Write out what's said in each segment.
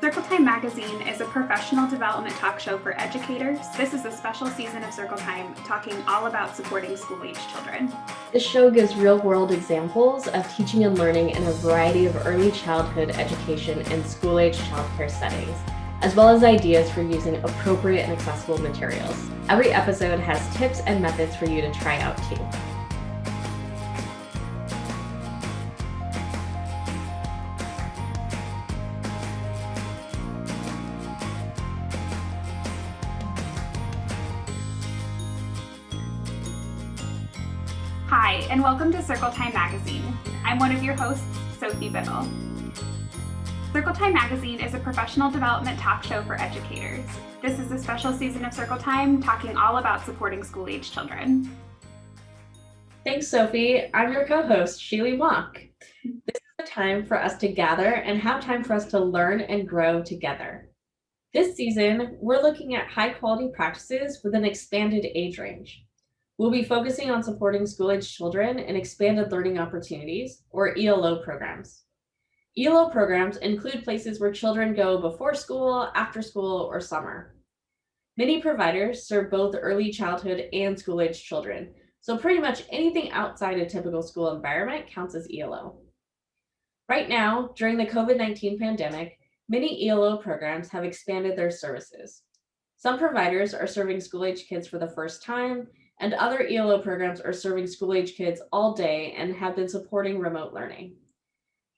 Circle Time Magazine is a professional development talk show for educators. This is a special season of Circle Time talking all about supporting school-age children. This show gives real-world examples of teaching and learning in a variety of early childhood education and school-age childcare settings, as well as ideas for using appropriate and accessible materials. Every episode has tips and methods for you to try out too. Hi, and welcome to Circle Time Magazine. I'm one of your hosts, Sophie Biddle. Circle Time Magazine is a professional development talk show for educators. This is a special season of Circle Time talking all about supporting school-age children. Thanks, Sophie. I'm your co-host, Sheely Mock. This is the time for us to gather and have time for us to learn and grow together. This season, we're looking at high-quality practices with an expanded age range. We'll be focusing on supporting school-age children in expanded learning opportunities, or ELO programs. ELO programs include places where children go before school, after school, or summer. Many providers serve both early childhood and school-age children, so pretty much anything outside a typical school environment counts as ELO. Right now, during the COVID-19 pandemic, many ELO programs have expanded their services. Some providers are serving school-age kids for the first time, and other ELO programs are serving school-age kids all day and have been supporting remote learning.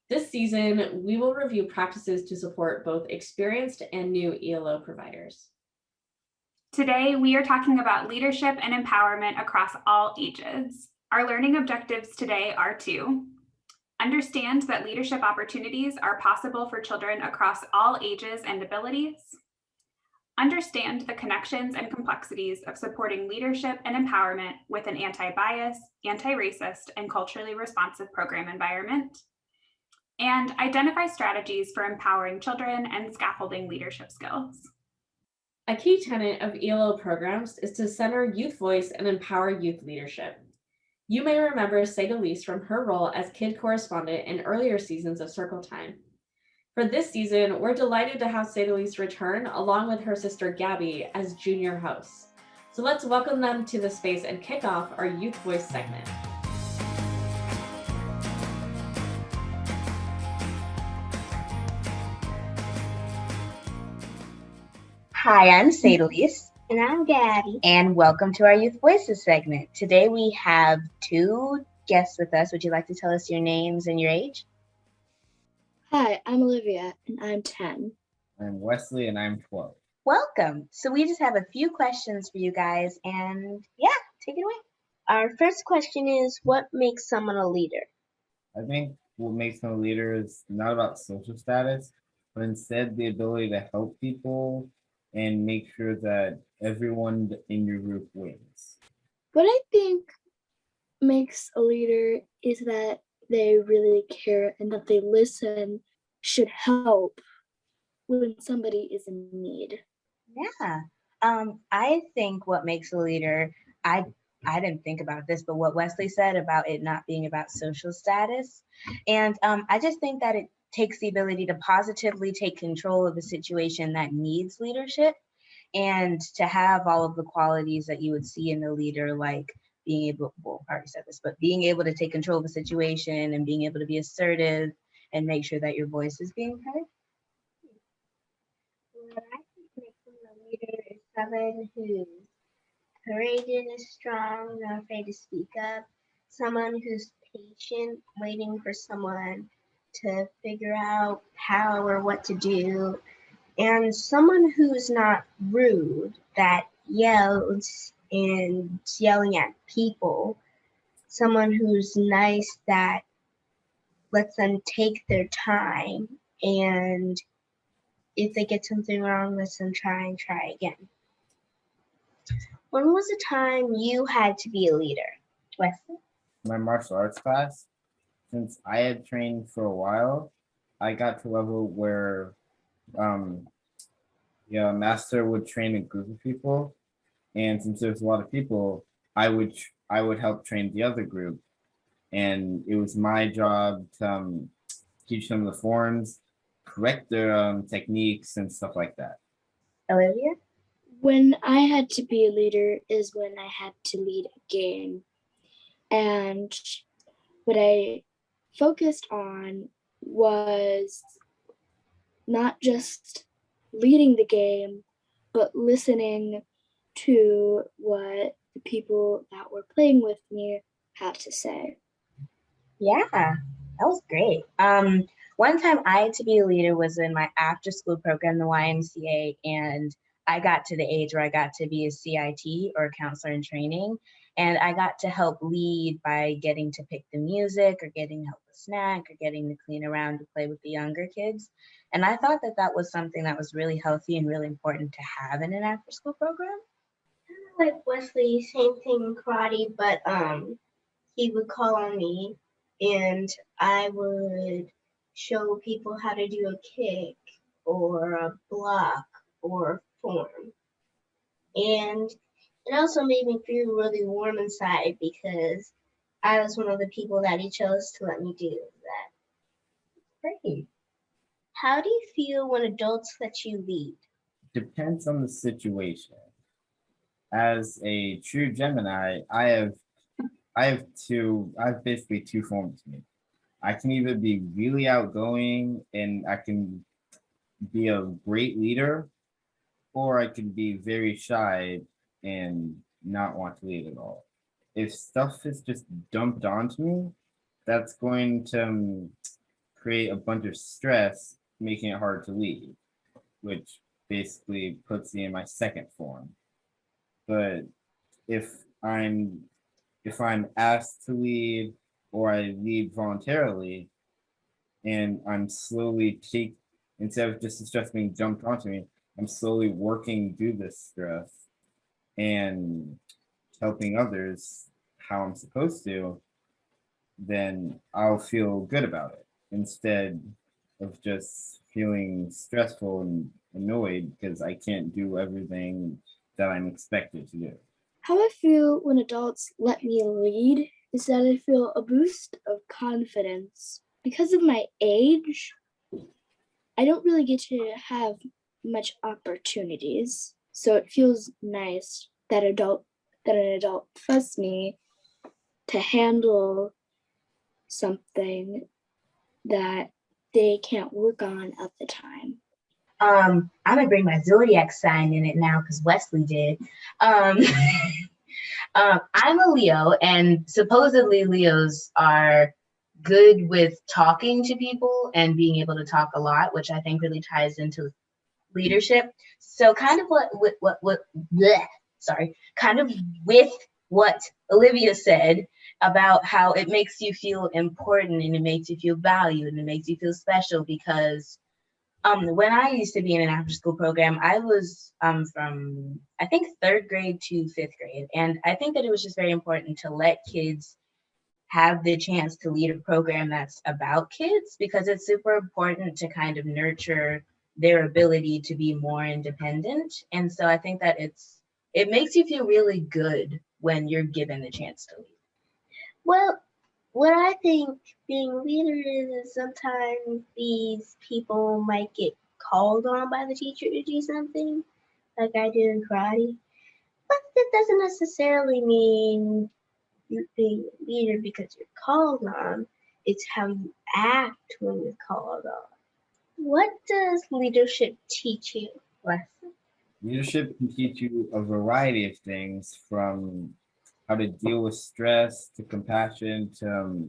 This season, we will review practices to support both experienced and new ELO providers. Today, we are talking about leadership and empowerment across all ages. Our learning objectives today are to understand that leadership opportunities are possible for children across all ages and abilities. Understand the connections and complexities of supporting leadership and empowerment with an anti-bias, anti-racist, and culturally responsive program environment. And identify strategies for empowering children and scaffolding leadership skills. A key tenet of ELO programs is to center youth voice and empower youth leadership. You may remember Sadalise from her role as kid correspondent in earlier seasons of Circle Time. For this season, we're delighted to have Sadalise return along with her sister Gabby as junior hosts. So let's welcome them to the space and kick off our Youth Voice segment. Hi, I'm Sadalise. And I'm Gabby. And welcome to our Youth Voices segment. Today we have two guests with us. Would you like to tell us your names and your age? Hi, I'm Olivia, and I'm 10. I'm Wesley, and I'm 12. Welcome. So we just have a few questions for you guys, and take it away. Our first question is, what makes someone a leader? I think what makes them a leader is not about social status, but instead the ability to help people and make sure that everyone in your group wins. What I think makes a leader is that they really care and that they listen, should help when somebody is in need. Yeah. I think what makes a leader, I didn't think about this, but what Wesley said about it not being about social status. And I just think that it takes the ability to positively take control of a situation that needs leadership and to have all of the qualities that you would see in a leader, like being able, I already said this, but being able to take control of a situation and being able to be assertive and make sure that your voice is being heard. What I think makes someone a leader is someone who's courageous, strong, not afraid to speak up, someone who's patient, waiting for someone to figure out how or what to do, and someone who's not rude, that yells and yelling at people, someone who's nice, that lets them take their time, and if they get something wrong, lets them try and try again. When was the time you had to be a leader, Wesley? My martial arts class, since I had trained for a while, I got to a level where master would train a group of people, and since there's a lot of people, I would help train the other group, and it was my job to teach them the forms correct their techniques and stuff like that. Olivia? When I had to be a leader is when I had to lead a game. And what I focused on was not just leading the game, but listening to what the people that were playing with me had to say. Yeah, that was great. One time I had to be a leader was in my after school program, the YMCA, and I got to the age where I got to be a CIT or counselor in training. And I got to help lead by getting to pick the music or getting to help with snack or getting to clean around to play with the younger kids. And I thought that that was something that was really healthy and really important to have in an after school program. Like Wesley, same thing in karate, but he would call on me and I would show people how to do a kick or a block or a form. And it also made me feel really warm inside because I was one of the people that he chose to let me do that. Great. How do you feel when adults let you lead? Depends on the situation. As a true Gemini, I have basically two forms of me. I can either be really outgoing and I can be a great leader, or I can be very shy and not want to lead at all. If stuff is just dumped onto me, that's going to create a bunch of stress, making it hard to lead, which basically puts me in my second form. But if I'm if I'm asked to lead or I lead voluntarily and I'm slowly instead of just the stress being jumped onto me, I'm slowly working through this stress and helping others how I'm supposed to, then I'll feel good about it instead of just feeling stressful and annoyed because I can't do everything that I'm expected to do. How I feel when adults let me lead is that I feel a boost of confidence. Because of my age, I don't really get to have much opportunities. So it feels nice that an adult trusts me to handle something that they can't work on at the time. I'm gonna bring my zodiac sign in it now because Wesley did. Um, I'm a Leo, and supposedly Leos are good with talking to people and being able to talk a lot, which I think really ties into leadership. So kind of kind of with what Olivia said about how it makes you feel important and it makes you feel valued and it makes you feel special because when I used to be in an after school program, I was from I think third grade to fifth grade. And I think that it was just very important to let kids have the chance to lead a program that's about kids because it's super important to kind of nurture their ability to be more independent. And so I think that it makes you feel really good when you're given the chance to lead. Well, what I think being a leader is sometimes these people might get called on by the teacher to do something, like I do in karate. But that doesn't necessarily mean you're being a leader because you're called on. It's how you act when you're called on. What does leadership teach you, Leslie? Leadership can teach you a variety of things from how to deal with stress to compassion to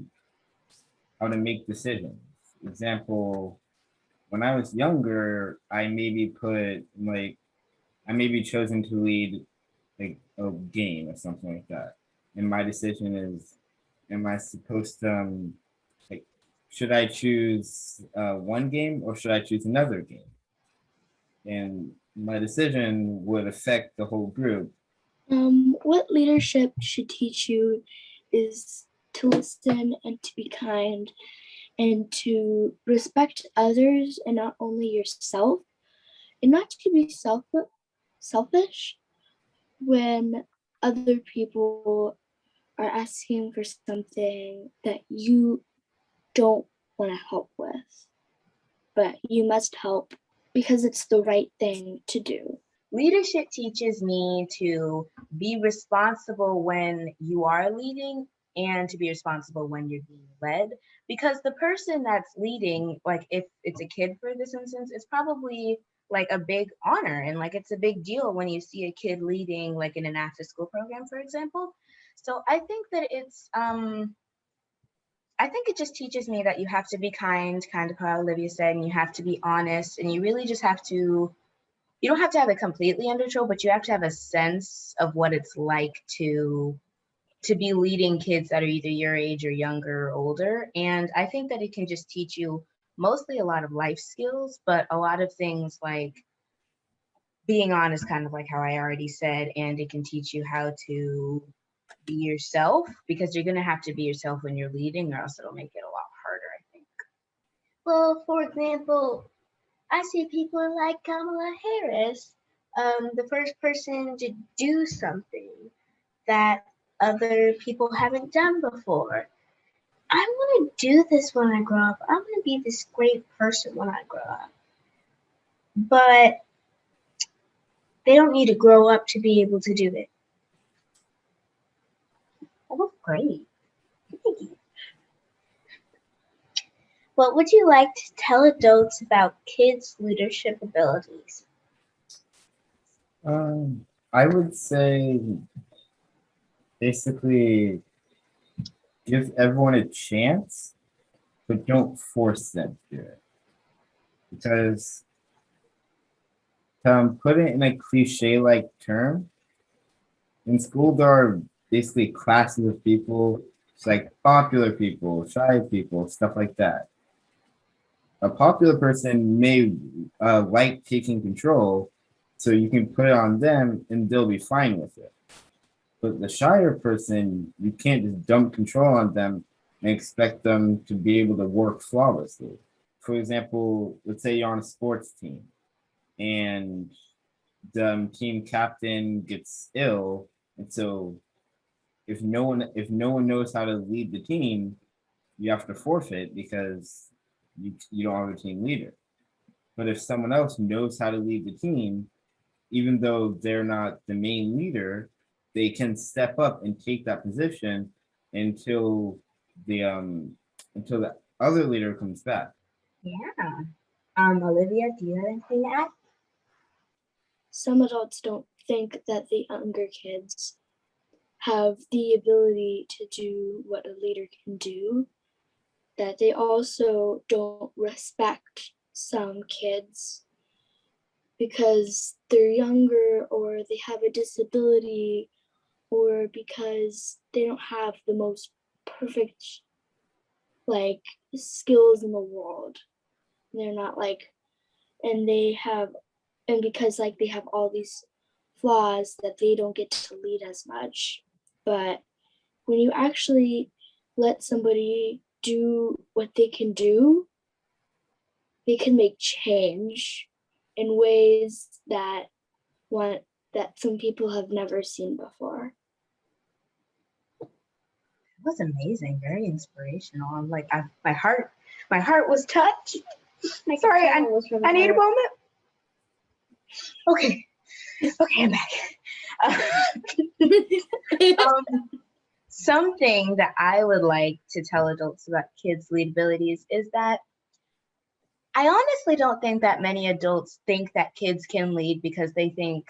how to make decisions. Example, when I was younger, I maybe chosen to lead like a game or something like that. And my decision is, am I supposed to like should I choose one game or should I choose another game? And my decision would affect the whole group. What leadership should teach you is to listen and to be kind and to respect others and not only yourself, and not to be selfish when other people are asking for something that you don't want to help with. but you must help because it's the right thing to do. Leadership teaches me to be responsible when you are leading and to be responsible when you're being led, because the person that's leading, like if it's a kid for this instance, it's probably like a big honor, and like it's a big deal when you see a kid leading like in an after school program, for example. So I think that I think it just teaches me that you have to be kind of how Olivia said, and you have to be honest, and you really just have to, you don't have to have it completely under control, but you have to have a sense of what it's like to be leading kids that are either your age or younger or older. And I think that it can just teach you mostly a lot of life skills, but a lot of things like being honest, kind of like how I already said, and it can teach you how to be yourself, because you're going to have to be yourself when you're leading, or else it'll make it a lot harder, I think. Well, for example, I see people like Kamala Harris, the first person to do something that other people haven't done before. I want to do this when I grow up. I want to be this great person when I grow up. But they don't need to grow up to be able to do it. That was great. Thank you. What would you like to tell adults about kids' leadership abilities? I would say basically give everyone a chance, but don't force them to do it. Because put it in a cliche-like term, in school there are basically classes of people. It's like popular people, shy people, stuff like that. A popular person may like taking control, so you can put it on them and they'll be fine with it. But the shyer person, you can't just dump control on them and expect them to be able to work flawlessly. For example, let's say you're on a sports team and the team captain gets ill, and so if no one knows how to lead the team, you have to forfeit because you don't have a team leader. But if someone else knows how to lead the team, even though they're not the main leader, they can step up and take that position until the other leader comes back. Yeah. Olivia, do you have anything to add? Some adults don't think that the younger kids have the ability to do what a leader can do, that they also don't respect some kids because they're younger or they have a disability or because they don't have the most perfect like skills in the world. They're not like, and because like they have all these flaws that they don't get to lead as much. But when you actually let somebody do what they can do, they can make change in ways that some people have never seen before. That was amazing, very inspirational. I'm like, my heart was touched. Sorry, I need a moment. Okay, I'm back. Something that I would like to tell adults about kids' lead abilities is that I honestly don't think that many adults think that kids can lead because they think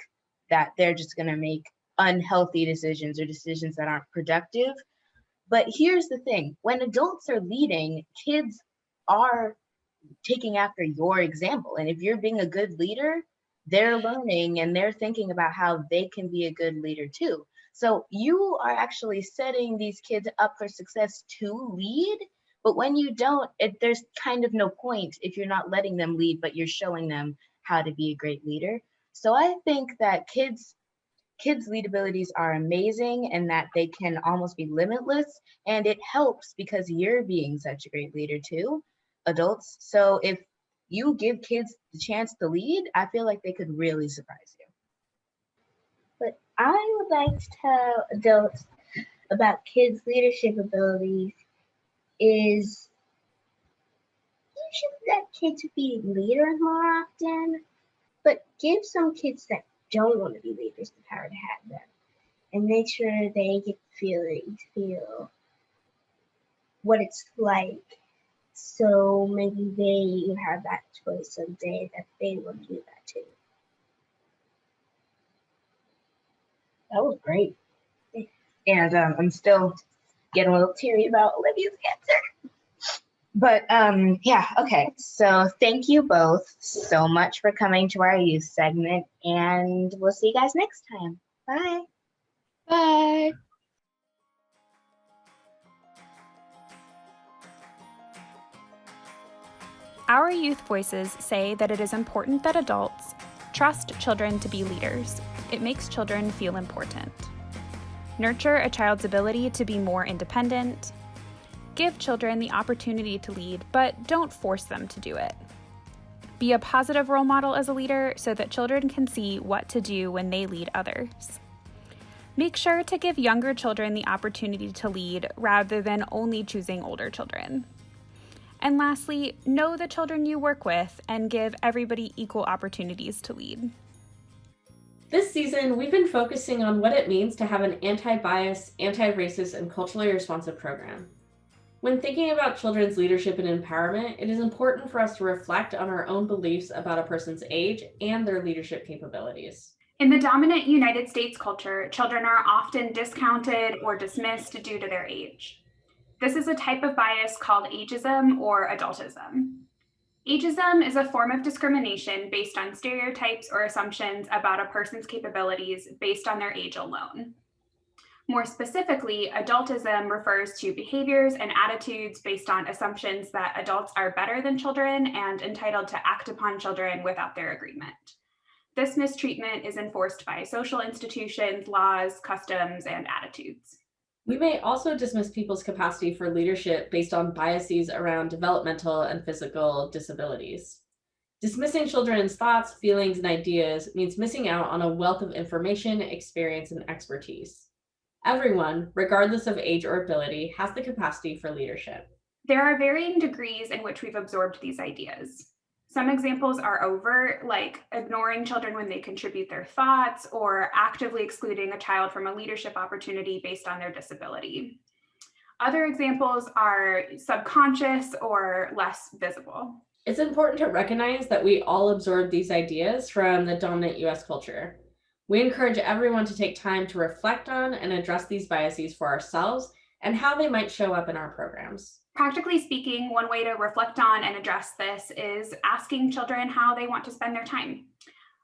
that they're just going to make unhealthy decisions or decisions that aren't productive. But here's the thing, when adults are leading, kids are taking after your example. And if you're being a good leader, they're learning and they're thinking about how they can be a good leader too. So you are actually setting these kids up for success to lead. But when you don't, there's kind of no point if you're not letting them lead, but you're showing them how to be a great leader. So I think that kids' lead abilities are amazing and that they can almost be limitless. And it helps because you're being such a great leader too, adults. So if you give kids the chance to lead, I feel like they could really surprise you. What I would like to tell adults about kids' leadership abilities is you should let kids be leaders more often, but give some kids that don't want to be leaders the power to have them, and make sure they get feel what it's like. So maybe they have that choice someday that they want to do that too. That was great. And I'm still getting a little teary about Olivia's answer. But yeah, okay. So thank you both so much for coming to our youth segment, and we'll see you guys next time. Bye. Bye. Our youth voices say that it is important that adults trust children to be leaders. It makes children feel important. Nurture a child's ability to be more independent. Give children the opportunity to lead, but don't force them to do it. Be a positive role model as a leader so that children can see what to do when they lead others. Make sure to give younger children the opportunity to lead rather than only choosing older children. And lastly, know the children you work with and give everybody equal opportunities to lead. This season, we've been focusing on what it means to have an anti-bias, anti-racist, and culturally responsive program. When thinking about children's leadership and empowerment, it is important for us to reflect on our own beliefs about a person's age and their leadership capabilities. In the dominant United States culture, children are often discounted or dismissed due to their age. This is a type of bias called ageism or adultism. Ageism is a form of discrimination based on stereotypes or assumptions about a person's capabilities based on their age alone. More specifically, adultism refers to behaviors and attitudes based on assumptions that adults are better than children and entitled to act upon children without their agreement. This mistreatment is enforced by social institutions, laws, customs, and attitudes. We may also dismiss people's capacity for leadership based on biases around developmental and physical disabilities. Dismissing children's thoughts, feelings, and ideas means missing out on a wealth of information, experience, and expertise. Everyone, regardless of age or ability, has the capacity for leadership. There are varying degrees in which we've absorbed these ideas. Some examples are overt, like ignoring children when they contribute their thoughts or actively excluding a child from a leadership opportunity based on their disability. Other examples are subconscious or less visible. It's important to recognize that we all absorb these ideas from the dominant US culture. We encourage everyone to take time to reflect on and address these biases for ourselves and how they might show up in our programs. Practically speaking, one way to reflect on and address this is asking children how they want to spend their time.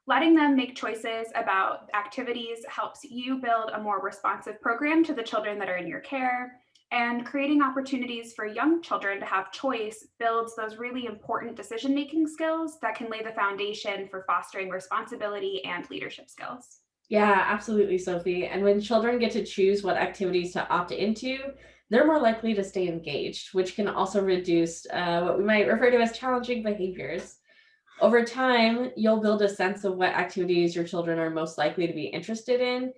Letting them make choices about activities helps you build a more responsive program to the children that are in your care, and creating opportunities for young children to have choice builds those really important decision-making skills that can lay the foundation for fostering responsibility and leadership skills. Yeah, absolutely, Sophie. And when children get to choose what activities to opt into, they're more likely to stay engaged, which can also reduce what we might refer to as challenging behaviors. Over time, you'll build a sense of what activities your children are most likely to be interested in,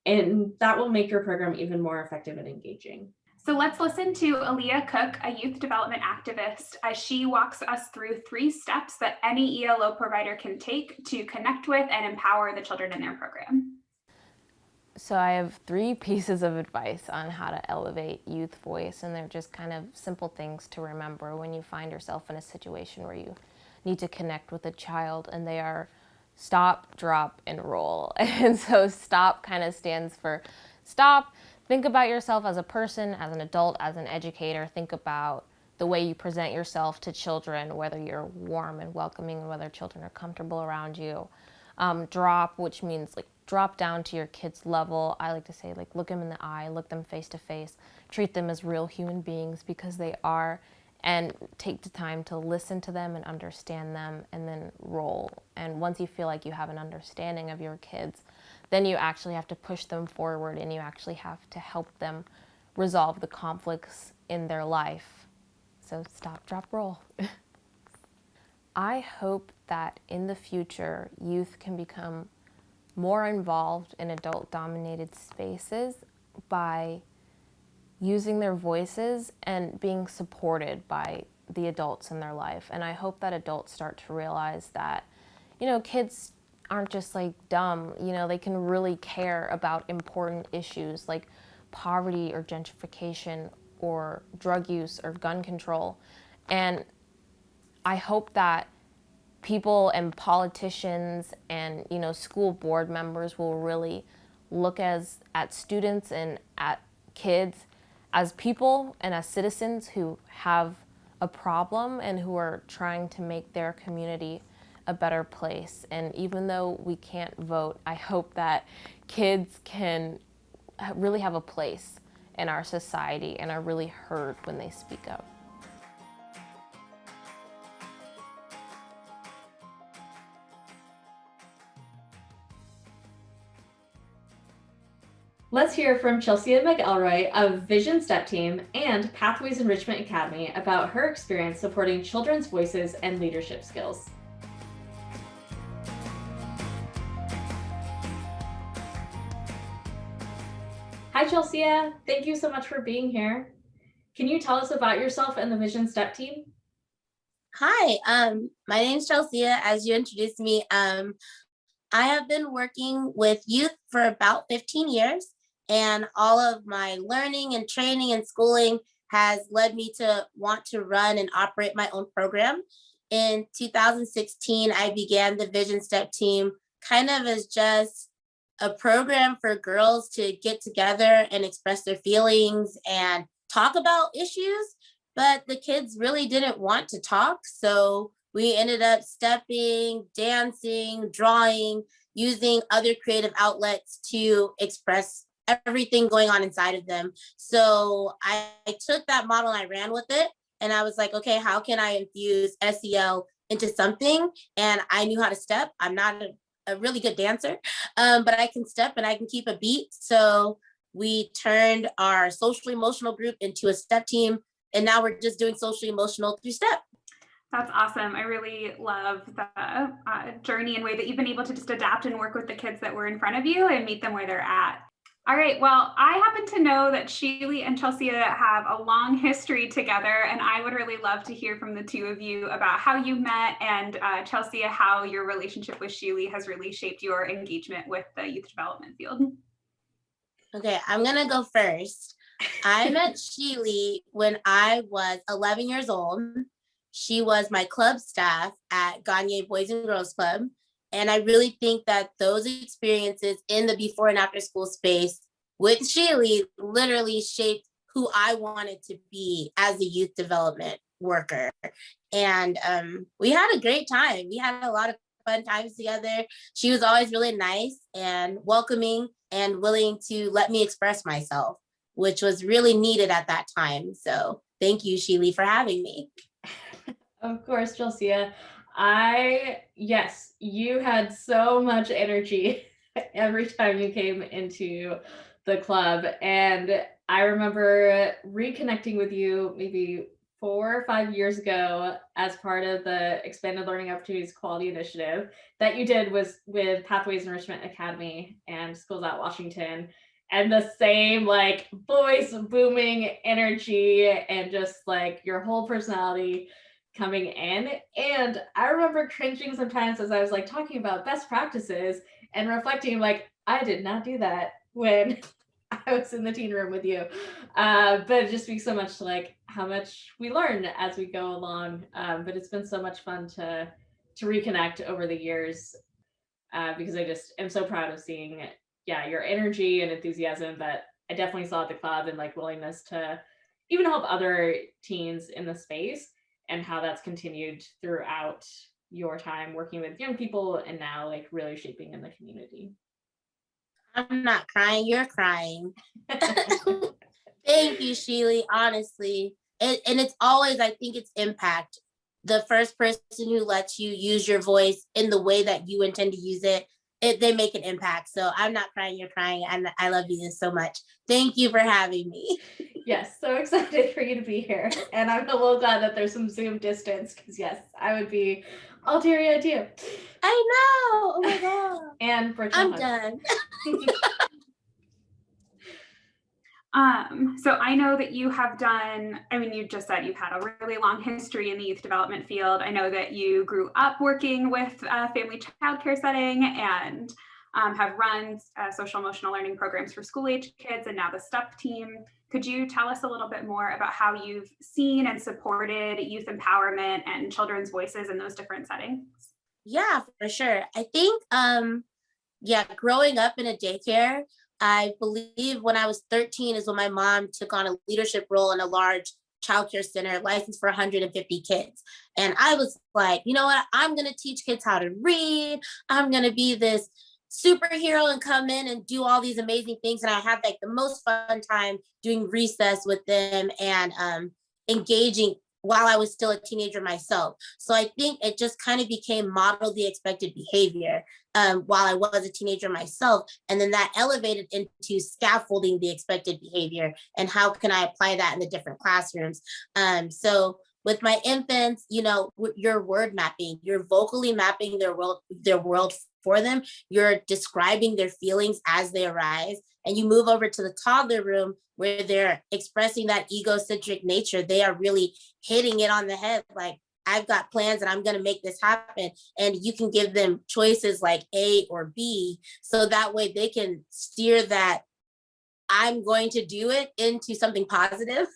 and that will make your program even more effective and engaging. So let's listen to Aaliyah Cook, a youth development activist, as she walks us through 3 steps that any ELO provider can take to connect with and empower the children in their program. So I have 3 pieces of advice on how to elevate youth voice, and they're just kind of simple things to remember when you find yourself in a situation where you need to connect with a child, and they are stop, drop, and roll. And so stop kind of stands for stop, think about yourself as a person, as an adult, as an educator. Think about the way you present yourself to children, whether you're warm and welcoming, whether children are comfortable around you. Drop, which means like drop down to your kid's level. I like to say, like, look them in the eye, look them face to face, treat them as real human beings because they are, and take the time to listen to them and understand them, and then roll. And once you feel like you have an understanding of your kids, then you actually have to push them forward, and you actually have to help them resolve the conflicts in their life. So stop, drop, roll. I hope that in the future, youth can become more involved in adult-dominated spaces by using their voices and being supported by the adults in their life. And I hope that adults start to realize that, kids aren't just like dumb, they can really care about important issues like poverty or gentrification or drug use or gun control. And I hope that people and politicians and school board members will really look at students and at kids as people and as citizens who have a problem and who are trying to make their community a better place. And even though we can't vote, I hope that kids can really have a place in our society and are really heard when they speak up. Let's hear from Chelsea McElroy of Vision Step Team and Pathways Enrichment Academy about her experience supporting children's voices and leadership skills. Hi, Chelsea. Thank you so much for being here. Can you tell us about yourself and the Vision Step Team? Hi, my name's Chelsea. As you introduced me, I have been working with youth for about 15 years, and all of my learning and training and schooling has led me to want to run and operate my own program. In 2016, I began the Vision Step Team kind of as just a program for girls to get together and express their feelings and talk about issues, but the kids really didn't want to talk. So we ended up stepping, dancing, drawing, using other creative outlets to express everything going on inside of them. So I took that model and I ran with it. And I was like, okay, how can I infuse SEL into something? And I knew how to step. I'm not a really good dancer, but I can step and I can keep a beat. So we turned our social emotional group into a step team. And now we're just doing social emotional through step. That's awesome. I really love the journey and way that you've been able to just adapt and work with the kids that were in front of you and meet them where they're at. All right, well, I happen to know that Sheely and Chelsea have a long history together, and I would really love to hear from the two of you about how you met, and Chelsea, how your relationship with Sheely has really shaped your engagement with the youth development field. Okay, I'm gonna go first. I met Sheely when I was 11 years old. She was my club staff at Gagne Boys and Girls Club. And I really think that those experiences in the before and after school space with Sheely literally shaped who I wanted to be as a youth development worker. And we had a great time. We had a lot of fun times together. She was always really nice and welcoming and willing to let me express myself, which was really needed at that time. So thank you, Sheely, for having me. Of course, Chelsea. Yes, you had so much energy every time you came into the club. And I remember reconnecting with you maybe 4 or 5 years ago as part of the Expanded Learning Opportunities Quality Initiative that you did was with Pathways Enrichment Academy and Schools Out Washington. And the same like voice booming energy and just like your whole personality coming in. And I remember cringing sometimes as I was like talking about best practices and reflecting like, I did not do that when I was in the teen room with you. But it just speaks so much to like how much we learn as we go along. But it's been so much fun to reconnect over the years because I just am so proud of seeing your energy and enthusiasm that I definitely saw at the club and like willingness to even help other teens in the space, and how that's continued throughout your time working with young people and now like really shaping in the community. I'm not crying, you're crying. Thank you, Sheely, honestly. And it's always, I think it's impact. The first person who lets you use your voice in the way that you intend to use it, they make an impact. So I'm not crying, you're crying. And I love you so much. Thank you for having me. Yes, so excited for you to be here. And I'm a little glad that there's some Zoom distance because yes, I would be all teary-eyed too. I know. Oh my God. And I'm done. So I know that you have done, I mean, you just said you've had a really long history in the youth development field. I know that you grew up working with family childcare setting and have run social emotional learning programs for school age kids and now the STEP team. Could you tell us a little bit more about how you've seen and supported youth empowerment and children's voices in those different settings? Yeah, for sure. I think, yeah, growing up in a daycare, I believe when I was 13 is when my mom took on a leadership role in a large childcare center licensed for 150 kids. And I was like, you know what? I'm going to teach kids how to read. I'm going to be this superhero and come in and do all these amazing things. And I had like the most fun time doing recess with them and engaging while I was still a teenager myself. So I think it just kind of became model the expected behavior while I was a teenager myself. And then that elevated into scaffolding the expected behavior and how can I apply that in the different classrooms. So with my infants, you know, you're word mapping, you're vocally mapping their world for them. You're describing their feelings as they arise. And you move over to the toddler room where they're expressing that egocentric nature. They are really hitting it on the head. Like, I've got plans and I'm going to make this happen. And you can give them choices like A or B. So that way they can steer that I'm going to do it into something positive.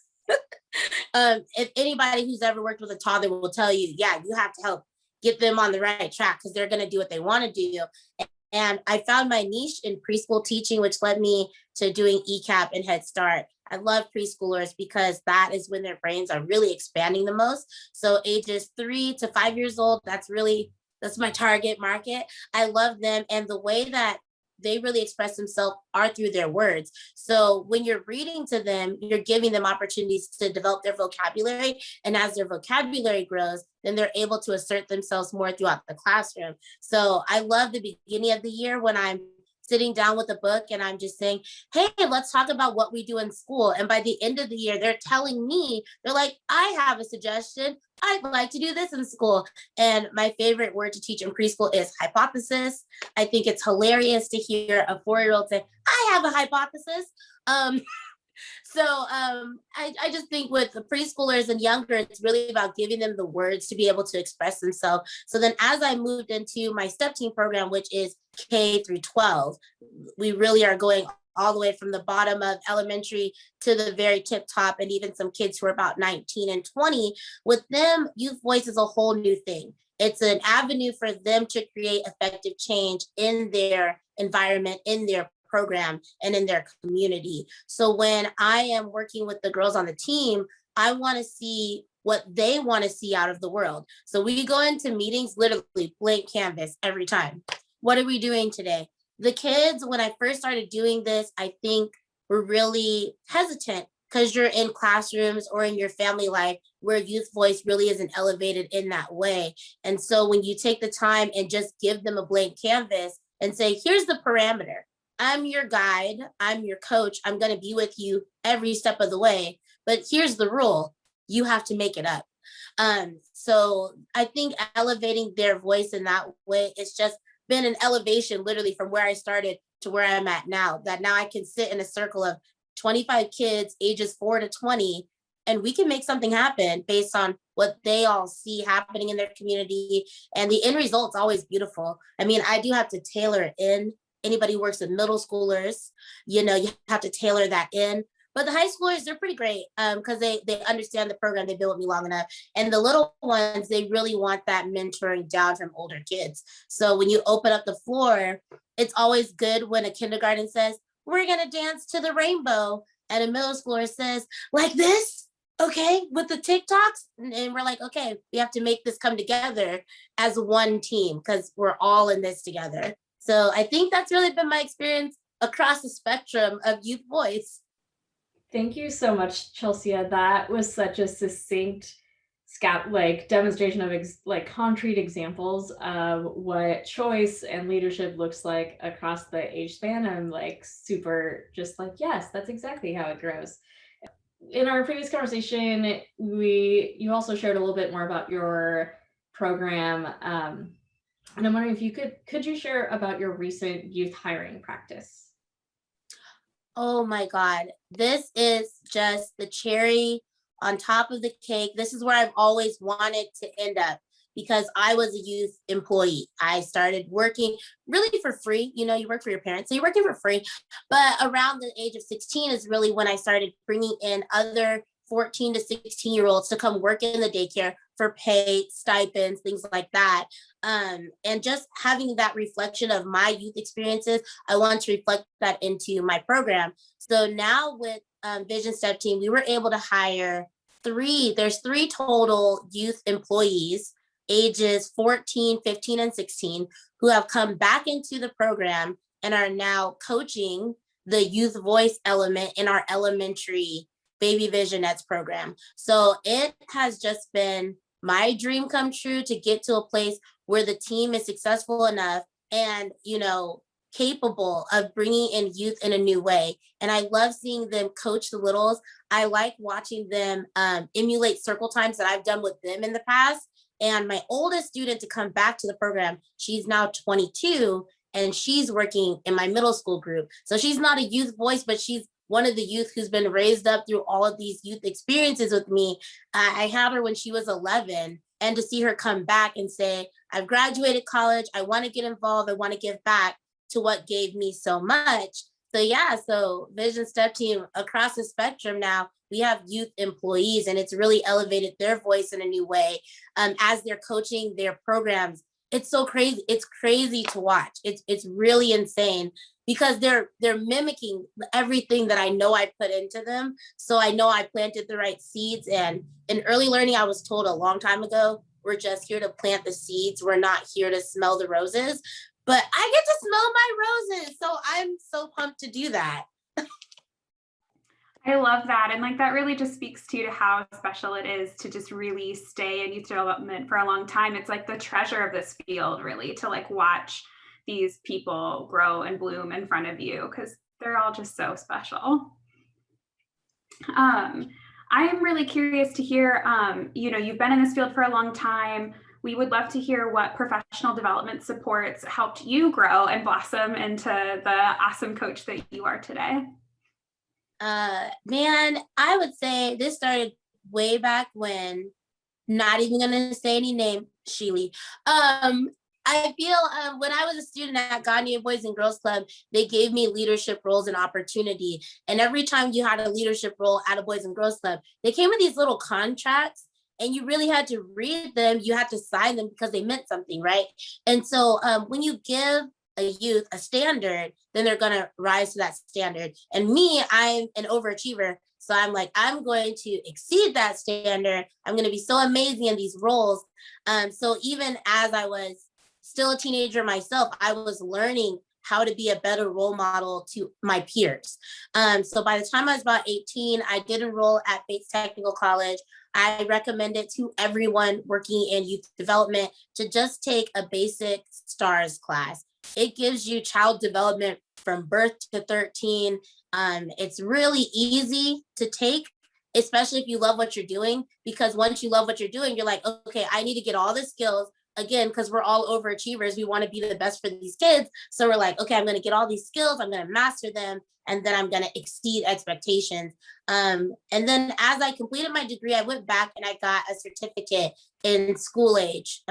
If anybody who's ever worked with a toddler will tell you, yeah, you have to help get them on the right track because they're going to do what they want to do. And I found my niche in preschool teaching, which led me to doing ECAP and Head Start. I love preschoolers because that is when their brains are really expanding the most. So ages 3 to 5 years old, that's my target market. I love them. And the way that they really express themselves are through their words. So when you're reading to them, you're giving them opportunities to develop their vocabulary. And as their vocabulary grows, then they're able to assert themselves more throughout the classroom. So I love the beginning of the year when I'm sitting down with a book and I'm just saying, hey, let's talk about what we do in school. And by the end of the year, they're telling me, they're like, I have a suggestion. I'd like to do this in school. And my favorite word to teach in preschool is hypothesis. I think it's hilarious to hear a 4-year-old say, I have a hypothesis. I just think with the preschoolers and younger, it's really about giving them the words to be able to express themselves. So then as I moved into my STEP team program, which is K through 12, we really are going all the way from the bottom of elementary to the very tip top, and even some kids who are about 19 and 20. With them, youth voice is a whole new thing. It's an avenue for them to create effective change in their environment, in their program, and in their community. So when I am working with the girls on the team, I want to see what they want to see out of the world. So we go into meetings literally blank canvas every time. What are we doing today? The kids, when I first started doing this, I think were really hesitant because you're in classrooms or in your family life where youth voice really isn't elevated in that way. And so when you take the time and just give them a blank canvas and say, here's the parameter. I'm your guide, I'm your coach, I'm going to be with you every step of the way, but here's the rule, you have to make it up. So I think elevating their voice in that way, it's just been an elevation literally from where I started to where I'm at now, that now I can sit in a circle of 25 kids ages 4 to 20, and we can make something happen based on what they all see happening in their community. And the end result's always beautiful. I mean, I do have to tailor it in. Anybody who works with middle schoolers, you know, you have to tailor that in. But the high schoolers, they're pretty great because they understand the program. They've been with me long enough. And the little ones, they really want that mentoring down from older kids. So when you open up the floor, it's always good when a kindergarten says, we're going to dance to the rainbow. And a middle schooler says, like this? Okay, with the TikToks? And we're like, okay, we have to make this come together as one team because we're all in this together. So I think that's really been my experience across the spectrum of youth voice. Thank you so much, Chelsea. That was such a succinct demonstration of concrete examples of what choice and leadership looks like across the age span. I'm super just yes, that's exactly how it grows. In our previous conversation, you also shared a little bit more about your program. And I'm wondering if you could you share about your recent youth hiring practice? Oh my God. This is just the cherry on top of the cake. This is where I've always wanted to end up because I was a youth employee. I started working really for free. You know, you work for your parents, so you're working for free. But around the age of 16 is really when I started bringing in other 14 to 16-year-olds to come work in the daycare for pay, stipends, things like that. And just having that reflection of my youth experiences, I want to reflect that into my program. So now with Vision Step Team, we were able to hire there's three total youth employees, ages 14, 15, and 16, who have come back into the program and are now coaching the youth voice element in our elementary Baby Visionettes program. So it has just been my dream come true to get to a place where the team is successful enough and, you know, capable of bringing in youth in a new way. And I love seeing them coach the littles. I like watching them emulate circle times that I've done with them in the past. And my oldest student to come back to the program, she's now 22 and she's working in my middle school group. So she's not a youth voice, but she's one of the youth who's been raised up through all of these youth experiences with me. I had her when she was 11, and to see her come back and say, I've graduated college, I want to get involved, I want to give back to what gave me so much. So yeah, so Vision Step Team across the spectrum now, we have youth employees, and it's really elevated their voice in a new way as they're coaching their programs. It's so crazy. It's crazy to watch. It's really insane because they're mimicking everything that I know I put into them. So I know I planted the right seeds. And in early learning, I was told a long time ago, we're just here to plant the seeds. We're not here to smell the roses. But I get to smell my roses. So I'm so pumped to do that. I love that. And like that really just speaks to how special it is to just really stay in youth development for a long time. It's like the treasure of this field, really, to like watch these people grow and bloom in front of you because they're all just so special. I'm really curious to hear, you know, you've been in this field for a long time. We would love to hear what professional development supports helped you grow and blossom into the awesome coach that you are today. Man, I would say this started way back when, not even gonna say any name, Sheely. I feel when I was a student at Ghanaian Boys and Girls Club, they gave me leadership roles and opportunity. And every time you had a leadership role at a Boys and Girls Club, they came with these little contracts and you really had to read them. You had to sign them because they meant something, right? And so when you give a youth a standard, then they're going to rise to that standard. And me, I'm an overachiever. So I'm like, I'm going to exceed that standard. I'm going to be so amazing in these roles. So even as I was still a teenager myself, I was learning how to be a better role model to my peers. So by the time I was about 18, I did enroll at Bates Technical College. I recommend it to everyone working in youth development to just take a basic STARS class. It gives you child development from birth to 13. It's really easy to take, especially if you love what you're doing, because once you love what you're doing, you're like, okay, I need to get all the skills. Again, because we're all overachievers, we want to be the best for these kids. So we're like, okay, I'm going to get all these skills, I'm going to master them, and then I'm going to exceed expectations. And then as I completed my degree, I went back and I got a certificate in school age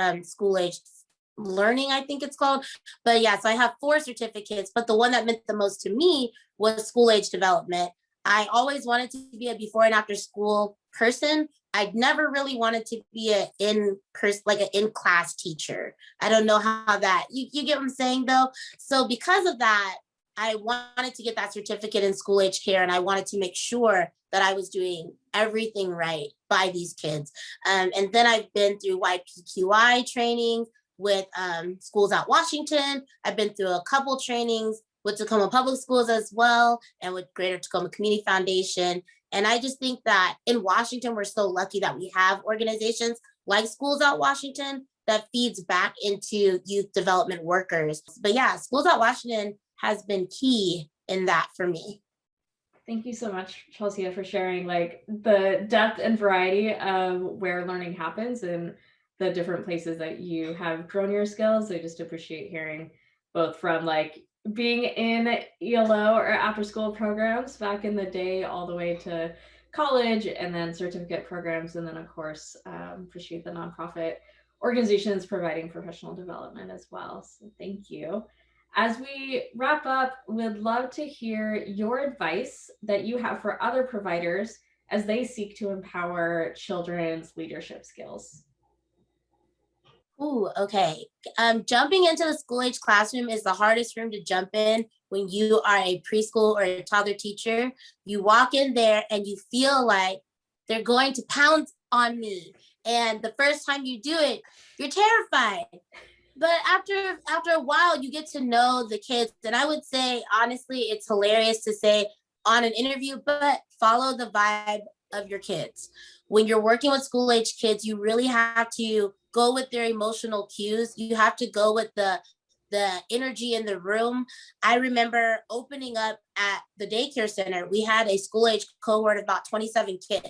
learning, I think it's called. But yeah, so I have 4 certificates, but the one that meant the most to me was school age development. I always wanted to be a before and after school person. I'd never really wanted to be an in-class teacher. I don't know how that, you get what I'm saying though? So because of that, I wanted to get that certificate in school age care, and I wanted to make sure that I was doing everything right by these kids. And then I've been through YPQI training with schools out Washington. I've been through a couple trainings with Tacoma Public Schools as well, and with Greater Tacoma Community Foundation. And I just think that in Washington, we're so lucky that we have organizations like Schools Out Washington that feeds back into youth development workers. But yeah, Schools Out Washington has been key in that for me. Thank you so much, Chelsea, for sharing like the depth and variety of where learning happens and the different places that you have grown your skills. I just appreciate hearing both from like being in ELO or after school programs back in the day, all the way to college and then certificate programs. And then of course, appreciate the nonprofit organizations providing professional development as well. So thank you. As we wrap up, we'd love to hear your advice that you have for other providers as they seek to empower children's leadership skills. Ooh, okay. Jumping into the school age classroom is the hardest room to jump in when you are a preschool or a toddler teacher. You walk in there and you feel like they're going to pounce on me. And the first time you do it, you're terrified. But after a while, you get to know the kids. And I would say, honestly, it's hilarious to say on an interview, but follow the vibe of your kids. When you're working with school age kids, you really have to go with their emotional cues. You have to go with the energy in the room. I remember opening up at the daycare center. We had a school age cohort of about 27 kids.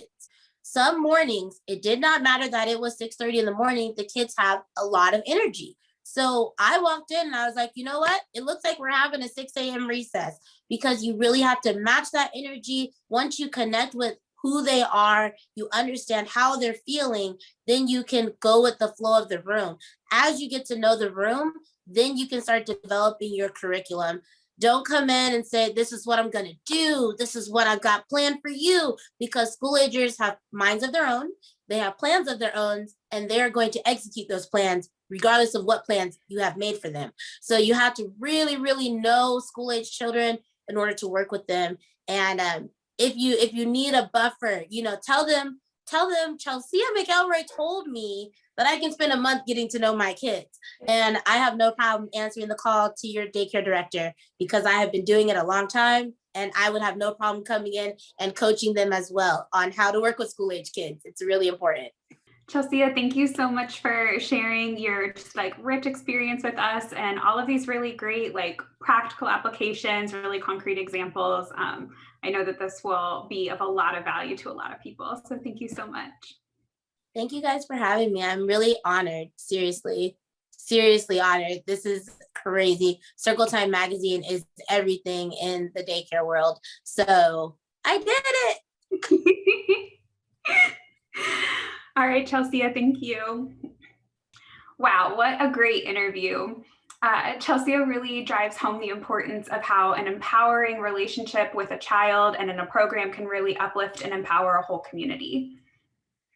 Some mornings, it did not matter that it was 6:30 in the morning. The kids have a lot of energy. So I walked in and I was like, you know what? It looks like we're having a 6 a.m. recess, because you really have to match that energy. Once you connect with who they are, you understand how they're feeling, then you can go with the flow of the room. As you get to know the room, then you can start developing your curriculum. Don't come in and say, this is what I'm going to do. This is what I've got planned for you, because school agers have minds of their own. They have plans of their own, and they're going to execute those plans regardless of what plans you have made for them. So you have to really, really know school age children in order to work with them. And if you need a buffer, tell them Chelsea McElroy told me that I can spend a month getting to know my kids. And I have no problem answering the call to your daycare director, because I have been doing it a long time, and I would have no problem coming in and coaching them as well on how to work with school age kids. It's really important. Chelsea, thank you so much for sharing your just rich experience with us and all of these really great practical applications, really concrete examples. I know that this will be of a lot of value to a lot of people. So thank you so much. Thank you guys for having me. I'm really honored. Seriously honored. This is crazy. Circle Time Magazine is everything in the daycare world. So I did it. All right, Chelsea, thank you. Wow, what a great interview. Chelsea really drives home the importance of how an empowering relationship with a child and in a program can really uplift and empower a whole community.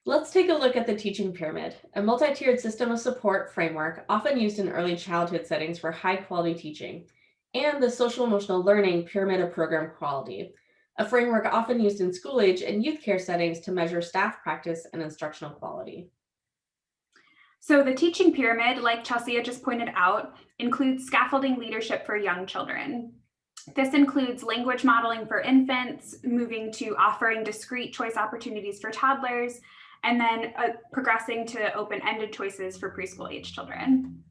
Let's take a look at the teaching pyramid, a multi-tiered system of support framework often used in early childhood settings for high-quality teaching, and the social-emotional learning pyramid of program quality, a framework often used in school age and youth care settings to measure staff practice and instructional quality. So the teaching pyramid, like Chelsea just pointed out, includes scaffolding leadership for young children. This includes language modeling for infants, moving to offering discrete choice opportunities for toddlers, and then progressing to open-ended choices for preschool age children.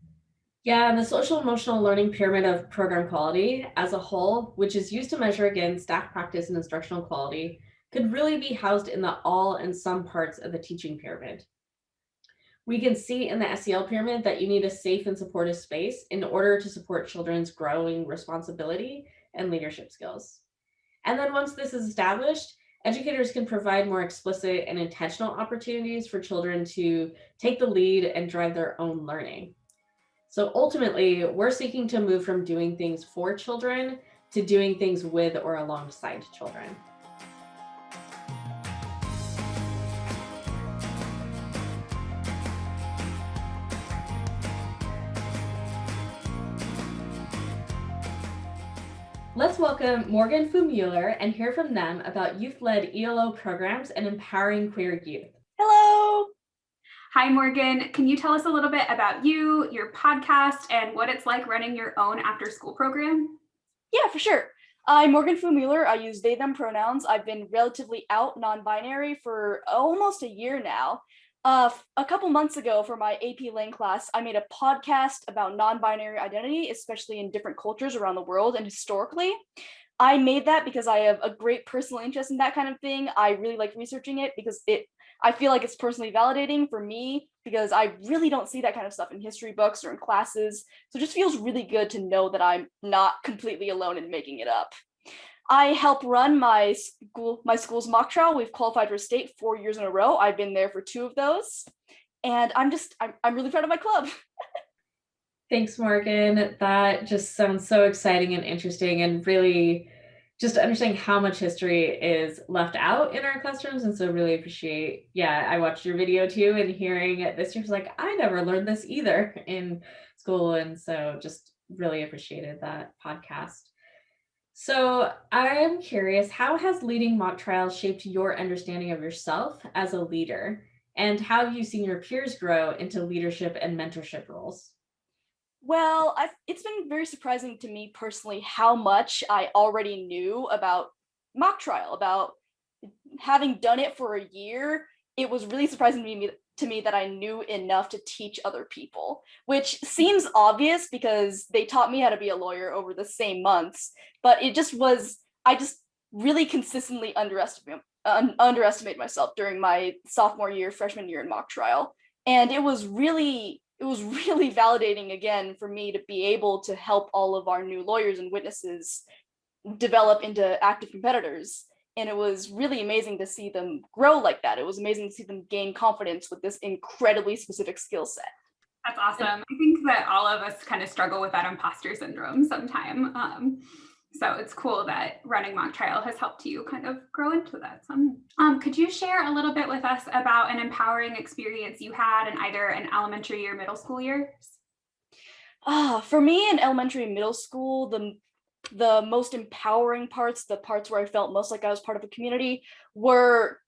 Yeah, and the social emotional learning pyramid of program quality as a whole, which is used to measure again staff practice and instructional quality, could really be housed in the all and some parts of the teaching pyramid. We can see in the SEL pyramid that you need a safe and supportive space in order to support children's growing responsibility and leadership skills. And then once this is established, educators can provide more explicit and intentional opportunities for children to take the lead and drive their own learning. So ultimately, we're seeking to move from doing things for children to doing things with or alongside children. Let's welcome Morgan Fu-Mueller and hear from them about youth-led ELO programs and empowering queer youth. Hello. Hi, Morgan. Can you tell us a little bit about you, your podcast, and what it's like running your own after-school program? Yeah, for sure. I'm Morgan Fu-Mueller. I use they, them pronouns. I've been relatively out non-binary for almost a year now. A couple months ago for my AP Lang class, I made a podcast about non-binary identity, especially in different cultures around the world and historically. I made that because I have a great personal interest in that kind of thing. I really like researching it because I feel like it's personally validating for me because I really don't see that kind of stuff in history books or in classes. So it just feels really good to know that I'm not completely alone in making it up. I help run my school's mock trial. We've qualified for state 4 years in a row. I've been there for 2 of those. And I'm really proud of my club. Thanks, Morgan. That just sounds so exciting and interesting, and really just understanding how much history is left out in our classrooms. And so really appreciate, I watched your video too, and hearing this, you're like, I never learned this either in school. And so just really appreciated that podcast. So I'm curious, how has leading mock trials shaped your understanding of yourself as a leader? And how have you seen your peers grow into leadership and mentorship roles? Well, it's been very surprising to me personally how much I already knew about mock trial, about having done it for a year. It was really surprising to me that I knew enough to teach other people, which seems obvious because they taught me how to be a lawyer over the same months, but I just really consistently underestimated myself during my sophomore year, freshman year in mock trial. And it was really validating again for me to be able to help all of our new lawyers and witnesses develop into active competitors. And it was really amazing to see them grow like that. It was amazing to see them gain confidence with this incredibly specific skill set. That's awesome. I think that all of us kind of struggle with that imposter syndrome sometime. So it's cool that running mock trial has helped you kind of grow into that. Could you share a little bit with us about an empowering experience you had in either an elementary or middle school years? For me in elementary and middle school, the most empowering parts, the parts where I felt most like I was part of a community, were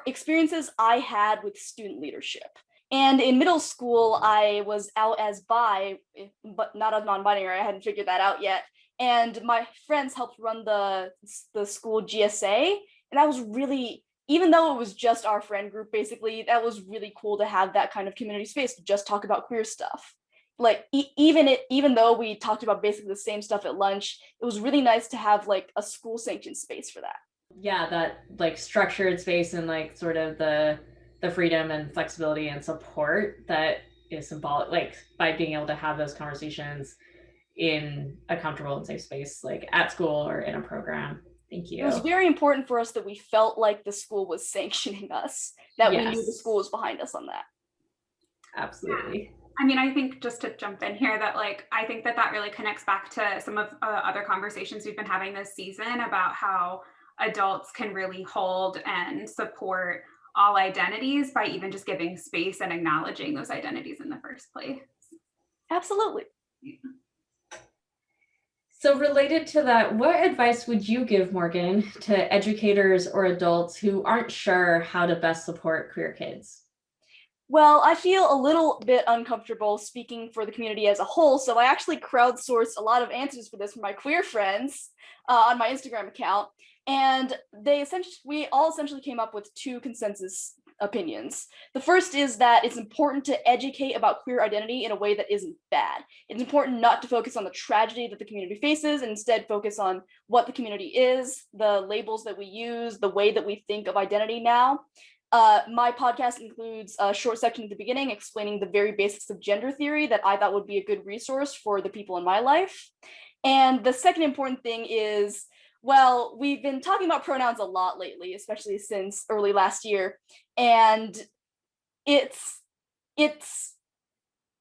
experiences I had with student leadership. And in middle school, I was out as bi, but not as non-binary. I hadn't figured that out yet. And my friends helped run the school GSA. And that was really, even though it was just our friend group, basically, that was really cool to have that kind of community space to just talk about queer stuff. Like even though we talked about basically the same stuff at lunch, it was really nice to have like a school sanctioned space for that. Yeah, that like structured space and like sort of the freedom and flexibility and support that is symbolic, like by being able to have those conversations in a comfortable and safe space, like at school or in a program. Thank you. It was very important for us that we felt like the school was sanctioning us, that we knew the school was behind us on that. Absolutely. Yeah. I mean, I think just to jump in here that I think that really connects back to some of other conversations we've been having this season about how adults can really hold and support all identities by even just giving space and acknowledging those identities in the first place. Absolutely. Yeah. So related to that, what advice would you give, Morgan, to educators or adults who aren't sure how to best support queer kids? Well, I feel a little bit uncomfortable speaking for the community as a whole, so I actually crowdsourced a lot of answers for this from my queer friends on my Instagram account, and we all essentially came up with 2 consensus opinions. The first is that it's important to educate about queer identity in a way that isn't bad. It's important not to focus on the tragedy that the community faces and instead focus on what the community is, the labels that we use, the way that we think of identity now. My podcast includes a short section at the beginning explaining the very basics of gender theory that I thought would be a good resource for the people in my life. And the second important thing is, well, we've been talking about pronouns a lot lately, especially since early last year. And it's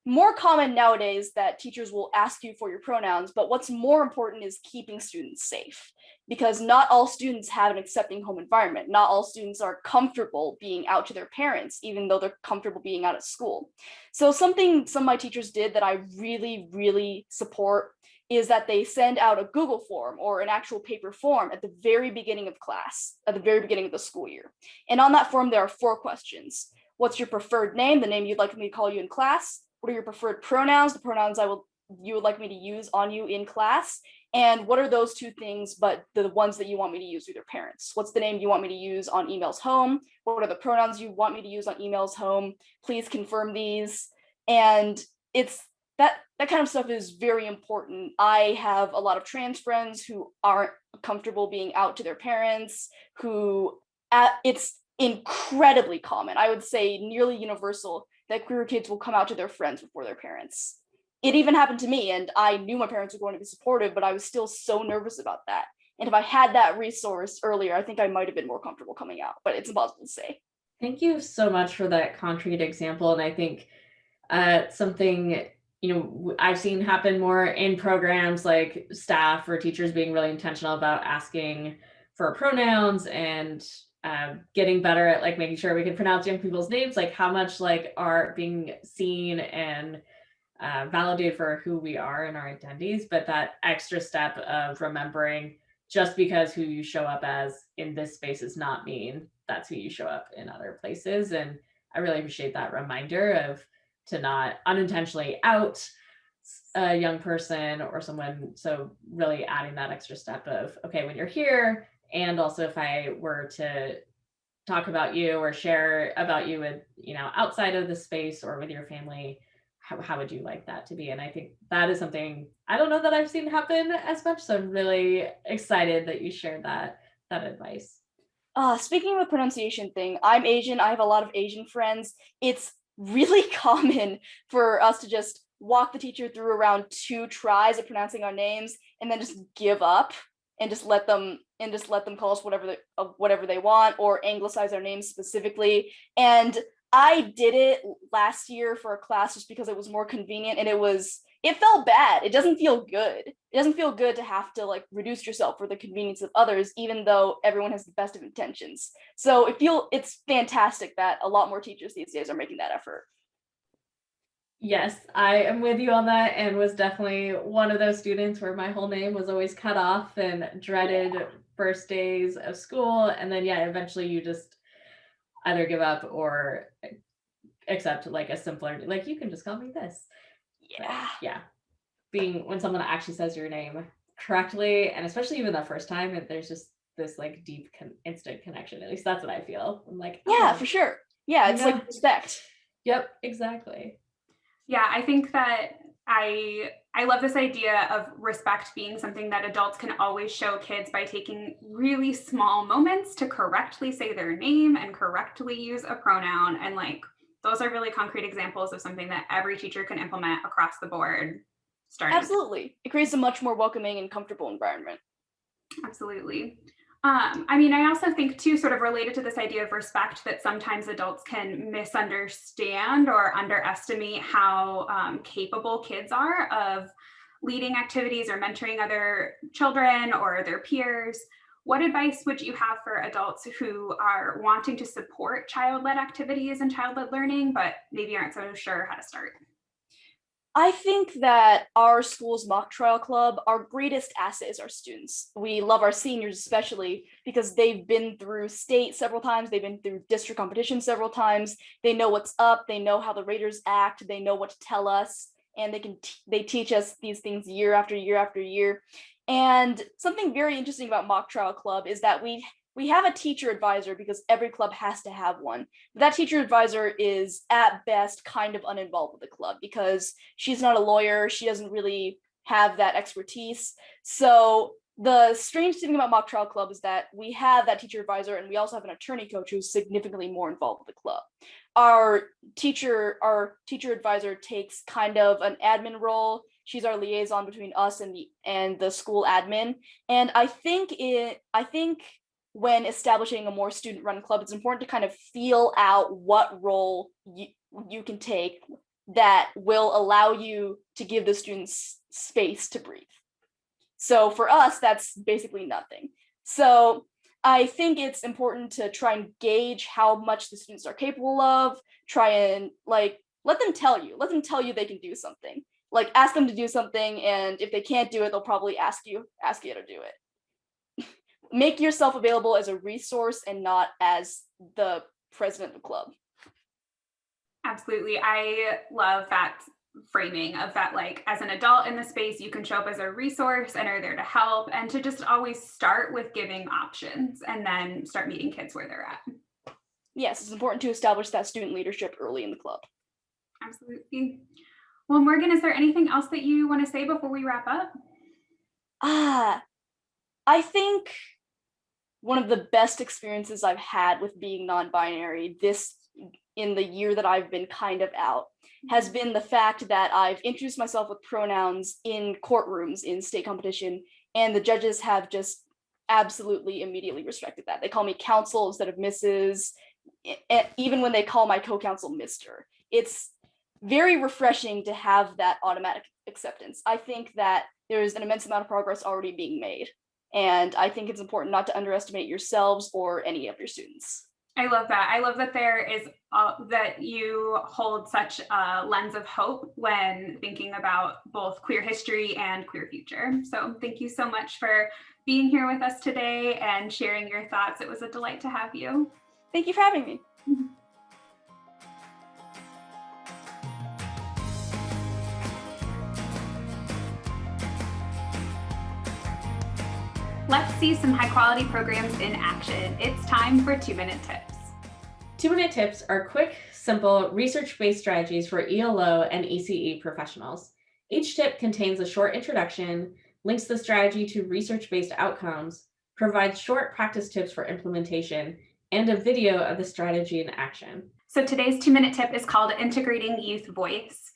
more common nowadays that teachers will ask you for your pronouns, but what's more important is keeping students safe, because not all students have an accepting home environment. Not all students are comfortable being out to their parents, even though they're comfortable being out at school. So something some of my teachers did that I really, really support is that they send out a Google form or an actual paper form at the very beginning of class, at the very beginning of the school year. And on that form, there are 4 questions. What's your preferred name, the name you'd like me to call you in class? What are your preferred pronouns, the pronouns you would like me to use on you in class? And what are those 2 things, but the ones that you want me to use with your parents? What's the name you want me to use on emails home? What are the pronouns you want me to use on emails home? Please confirm these. And it's that kind of stuff is very important. I have a lot of trans friends who aren't comfortable being out to their parents, it's incredibly common. I would say nearly universal that queer kids will come out to their friends before their parents. It even happened to me, and I knew my parents were going to be supportive, but I was still so nervous about that. And if I had that resource earlier, I think I might have been more comfortable coming out, but it's impossible to say. Thank you so much for that concrete example. And I think something, I've seen happen more in programs like staff or teachers being really intentional about asking for pronouns and getting better at like making sure we can pronounce young people's names, like how much like are being seen and validated for who we are and our identities. But that extra step of remembering just because who you show up as in this space does not mean that's who you show up in other places. And I really appreciate that reminder of to not unintentionally out a young person or someone. So really adding that extra step of, okay, when you're here, and also if I were to talk about you or share about you with, outside of the space or with your family, how would you like that to be? And I think that is something I don't know that I've seen happen as much. So I'm really excited that you shared that advice. Speaking of the pronunciation thing, I'm Asian. I have a lot of Asian friends. It's really common for us to just walk the teacher through around 2 tries of pronouncing our names and then just give up and just let them call us whatever they want or anglicize our names specifically. And I did it last year for a class just because it was more convenient, and it felt bad. It doesn't feel good. It doesn't feel good to have to like reduce yourself for the convenience of others, even though everyone has the best of intentions. So it's fantastic that a lot more teachers these days are making that effort. Yes, I am with you on that, and was definitely one of those students where my whole name was always cut off and dreaded first days of school. And then, eventually you just either give up or accept like a simpler, like you can just call me this. Yeah. But, being when someone actually says your name correctly, and especially even the first time, there's just this like deep instant connection. At least that's what I feel. I'm like, for sure. Yeah, it's like respect. Yep, exactly. Yeah, I think that I love this idea of respect being something that adults can always show kids by taking really small moments to correctly say their name and correctly use a pronoun. And like, those are really concrete examples of something that every teacher can implement across the board. Absolutely. It creates a much more welcoming and comfortable environment. Absolutely. I also think too, sort of related to this idea of respect, that sometimes adults can misunderstand or underestimate how capable kids are of leading activities or mentoring other children or their peers. What advice would you have for adults who are wanting to support child-led activities and child-led learning, but maybe aren't so sure how to start? I think that our school's mock trial club, our greatest asset is our students. We love our seniors especially because they've been through state several times, they've been through district competition several times, they know what's up, they know how the Raiders act, they know what to tell us, and they teach us these things year after year after year. And something very interesting about mock trial club is that we have a teacher advisor because every club has to have one. But that teacher advisor is at best kind of uninvolved with the club because she's not a lawyer. She doesn't really have that expertise. So the strange thing about mock trial club is that we have that teacher advisor and we also have an attorney coach who's significantly more involved with the club. Our teacher advisor takes kind of an admin role. She's our liaison between us and the school admin. And I think when establishing a more student-run club, it's important to kind of feel out what role you can take that will allow you to give the students space to breathe. So for us, that's basically nothing. So I think it's important to try and gauge how much the students are capable of, try and like, let them tell you they can do something. Like ask them to do something, and if they can't do it, they'll probably ask you to do it. Make yourself available as a resource and not as the president of the club. Absolutely. I love that framing of that, like as an adult in the space, you can show up as a resource and are there to help, and to just always start with giving options and then start meeting kids where they're at. Yes, it's important to establish that student leadership early in the club. Absolutely. Well, Morgan, is there anything else that you want to say before we wrap up? I think one of the best experiences I've had with being non-binary in the year that I've been kind of out has been the fact that I've introduced myself with pronouns in courtrooms in state competition, and the judges have just absolutely immediately respected that. They call me counsel instead of Mrs., even when they call my co-counsel Mr. It's very refreshing to have that automatic acceptance. I think that there's an immense amount of progress already being made, and I think it's important not to underestimate yourselves or any of your students. I love that. I love that there is that you hold such a lens of hope when thinking about both queer history and queer future. So thank you so much for being here with us today and sharing your thoughts. It was a delight to have you. Thank you for having me. Let's see some high quality programs in action. It's time for 2-minute tips. 2-minute tips are quick, simple, research-based strategies for ELO and ECE professionals. Each tip contains a short introduction, links the strategy to research-based outcomes, provides short practice tips for implementation, and a video of the strategy in action. So today's 2-minute tip is called Integrating Youth Voice.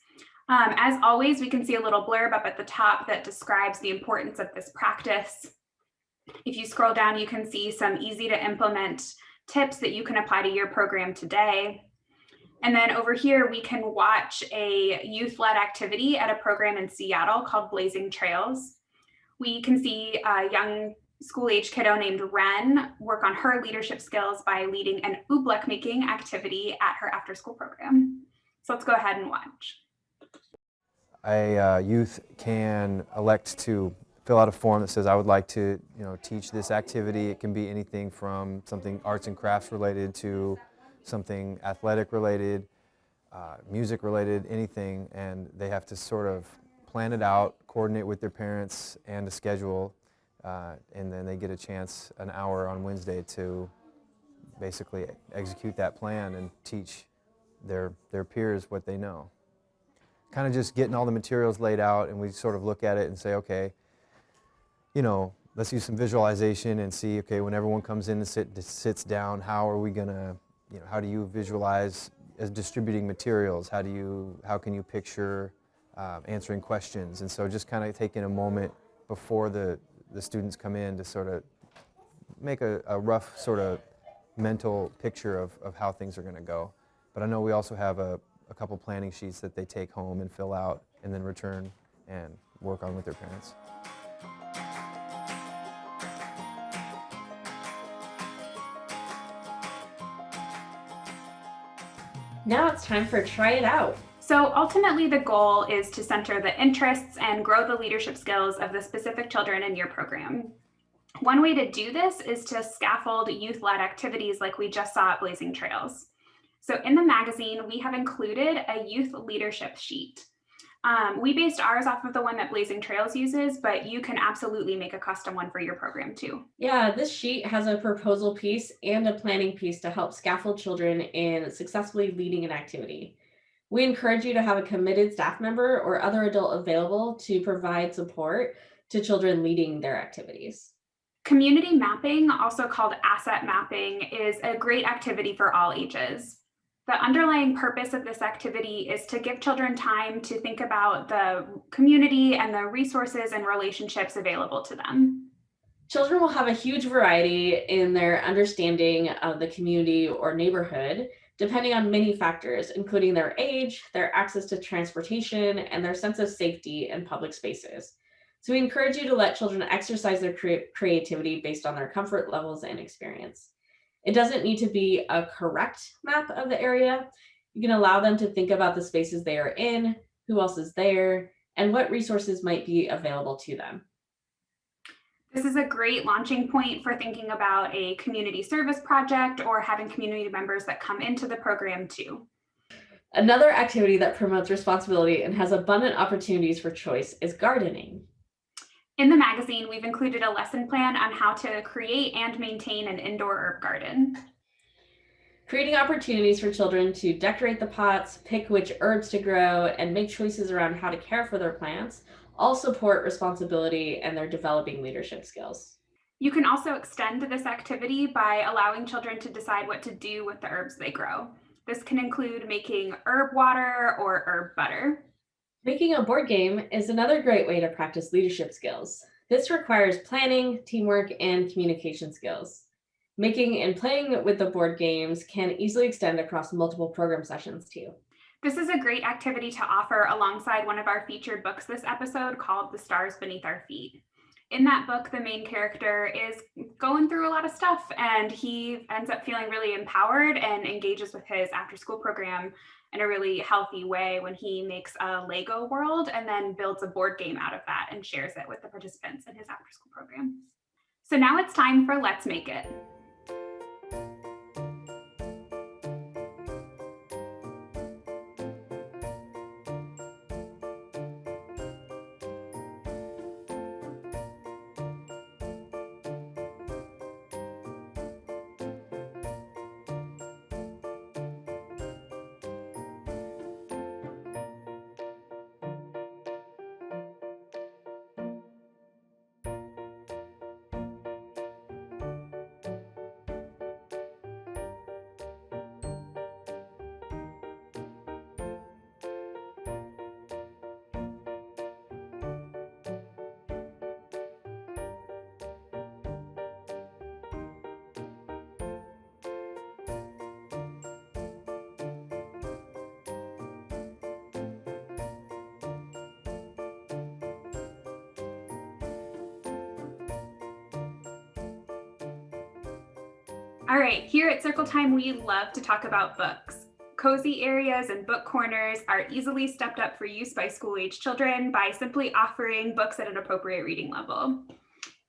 As always, we can see a little blurb up at the top that describes the importance of this practice. If you scroll down, you can see some easy to implement tips that you can apply to your program today. And then over here, we can watch a youth-led activity at a program in Seattle called Blazing Trails. We can see a young school-age kiddo named Ren work on her leadership skills by leading an oobleck making activity at her after-school program. So let's go ahead and watch. A youth can elect to fill out a form that says, I would like to teach this activity. It can be anything from something arts and crafts related to something athletic related, music related, anything. And they have to sort of plan it out, coordinate with their parents and a schedule. And then they get a chance an hour on Wednesday to basically execute that plan and teach their peers what they know. Kind of just getting all the materials laid out, and we sort of look at it and say, okay, let's use some visualization and see, okay, when everyone comes in and sits down, how are we gonna, how do you visualize as distributing materials? How can you picture answering questions? And so just kind of taking a moment before the students come in to sort of make a rough sort of mental picture of how things are gonna go. But I know we also have a couple planning sheets that they take home and fill out and then return and work on with their parents. Now it's time for Try It Out. So ultimately, the goal is to center the interests and grow the leadership skills of the specific children in your program. One way to do this is to scaffold youth-led activities like we just saw at Blazing Trails. So in the magazine, we have included a youth leadership sheet. We based ours off of the one that Blazing Trails uses, but you can absolutely make a custom one for your program too. Yeah, this sheet has a proposal piece and a planning piece to help scaffold children in successfully leading an activity. We encourage you to have a committed staff member or other adult available to provide support to children leading their activities. Community mapping, also called asset mapping, is a great activity for all ages. The underlying purpose of this activity is to give children time to think about the community and the resources and relationships available to them. Children will have a huge variety in their understanding of the community or neighborhood, depending on many factors, including their age, their access to transportation, and their sense of safety in public spaces. So we encourage you to let children exercise their creativity based on their comfort levels and experience. It doesn't need to be a correct map of the area. You can allow them to think about the spaces they are in, who else is there, and what resources might be available to them. This is a great launching point for thinking about a community service project or having community members that come into the program too. Another activity that promotes responsibility and has abundant opportunities for choice is gardening. In the magazine, we've included a lesson plan on how to create and maintain an indoor herb garden. Creating opportunities for children to decorate the pots, pick which herbs to grow, and make choices around how to care for their plants all support responsibility and their developing leadership skills. You can also extend this activity by allowing children to decide what to do with the herbs they grow. This can include making herb water or herb butter. Making a board game is another great way to practice leadership skills. This requires planning, teamwork, and communication skills. Making and playing with the board games can easily extend across multiple program sessions too. This is a great activity to offer alongside one of our featured books this episode called The Stars Beneath Our Feet. In that book, the main character is going through a lot of stuff, and he ends up feeling really empowered and engages with his after-school program in a really healthy way when he makes a Lego world and then builds a board game out of that and shares it with the participants in his after-school program. So now it's time for Let's Make It. All right, here at Circle Time, we love to talk about books. Cozy areas and book corners are easily stepped up for use by school-age children by simply offering books at an appropriate reading level.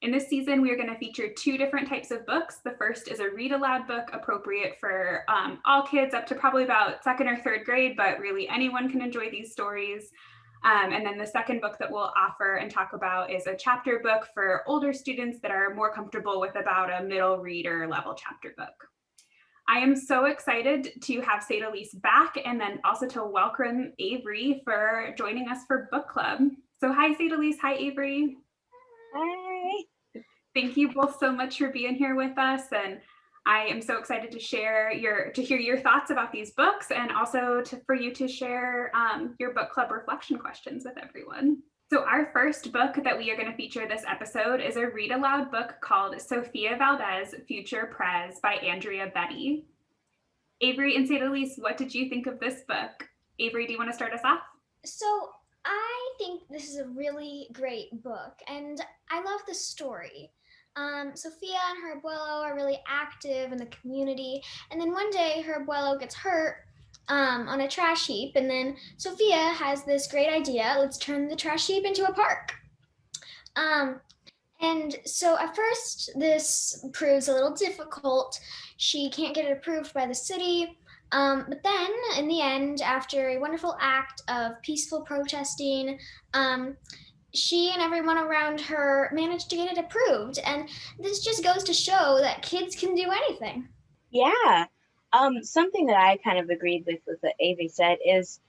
In this season, we are going to feature 2 different types of books. The first is a read aloud book appropriate for all kids up to probably about 2nd or 3rd grade, but really anyone can enjoy these stories. And then the second book that we'll offer and talk about is a chapter book for older students that are more comfortable with about a middle reader level chapter book. I am so excited to have Sadalise back and then also to welcome Avery for joining us for book club. So hi Sadalise, hi Avery. Hi. Thank you both so much for being here with us, and I am so excited to hear your thoughts about these books and also for you to share your book club reflection questions with everyone. So our first book that we are going to feature this episode is a read aloud book called Sofia Valdez, Future Prez by Andrea Betty. Avery and Sadalise, what did you think of this book? Avery, do you want to start us off? So I think this is a really great book, and I love the story. Sophia and her abuelo are really active in the community, and then one day her abuelo gets hurt on a trash heap, and then Sophia has this great idea: let's turn the trash heap into a park. And so at first this proves a little difficult. She can't get it approved by the city. But then in the end, after a wonderful act of peaceful protesting, she and everyone around her managed to get it approved. And this just goes to show that kids can do anything. Yeah. Something that I kind of agreed with what Avery said is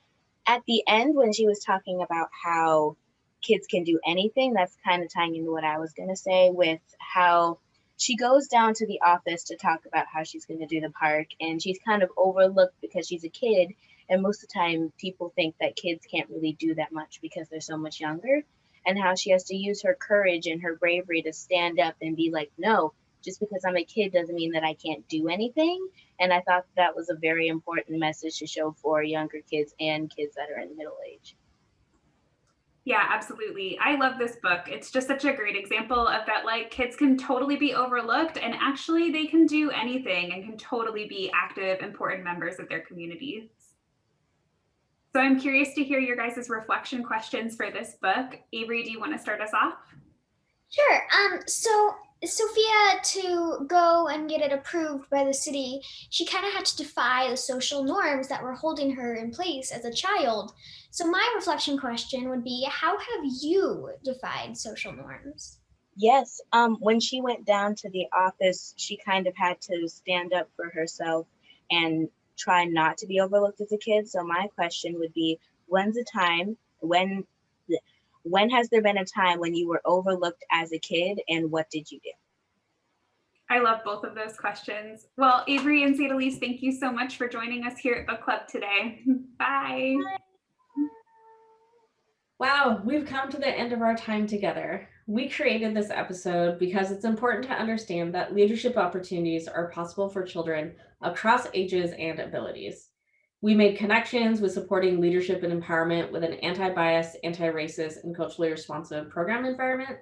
at the end when she was talking about how kids can do anything, that's kind of tying into what I was going to say with how she goes down to the office to talk about how she's going to do the park, and she's kind of overlooked because she's a kid, and most of the time people think that kids can't really do that much because they're so much younger, and how she has to use her courage and her bravery to stand up and be like, no, just because I'm a kid doesn't mean that I can't do anything. And I thought that was a very important message to show for younger kids and kids that are in middle age. Yeah, absolutely. I love this book. It's just such a great example of that, like, kids can totally be overlooked and actually they can do anything and can totally be active, important members of their communities. So I'm curious to hear your guys' reflection questions for this book. Avery, do you want to start us off? Sure. So Sophia, to go and get it approved by the city, she kind of had to defy the social norms that were holding her in place as a child. So my reflection question would be, how have you defied social norms? Yes, when she went down to the office, she kind of had to stand up for herself and try not to be overlooked as a kid. So my question would be, when has there been a time when you were overlooked as a kid, and what did you do? I love both of those questions. Well, Avery and Sadalise, thank you so much for joining us here at Book Club today. Bye. Wow, we've come to the end of our time together. We created this episode because it's important to understand that leadership opportunities are possible for children across ages and abilities. We made connections with supporting leadership and empowerment with an anti-bias, anti-racist, and culturally responsive program environment.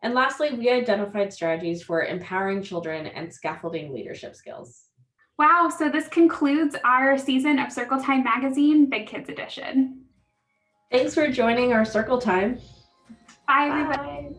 And lastly, we identified strategies for empowering children and scaffolding leadership skills. Wow, so this concludes our season of Circle Time Magazine, Big Kids Edition. Thanks for joining our Circle Time. Bye, everybody. Bye.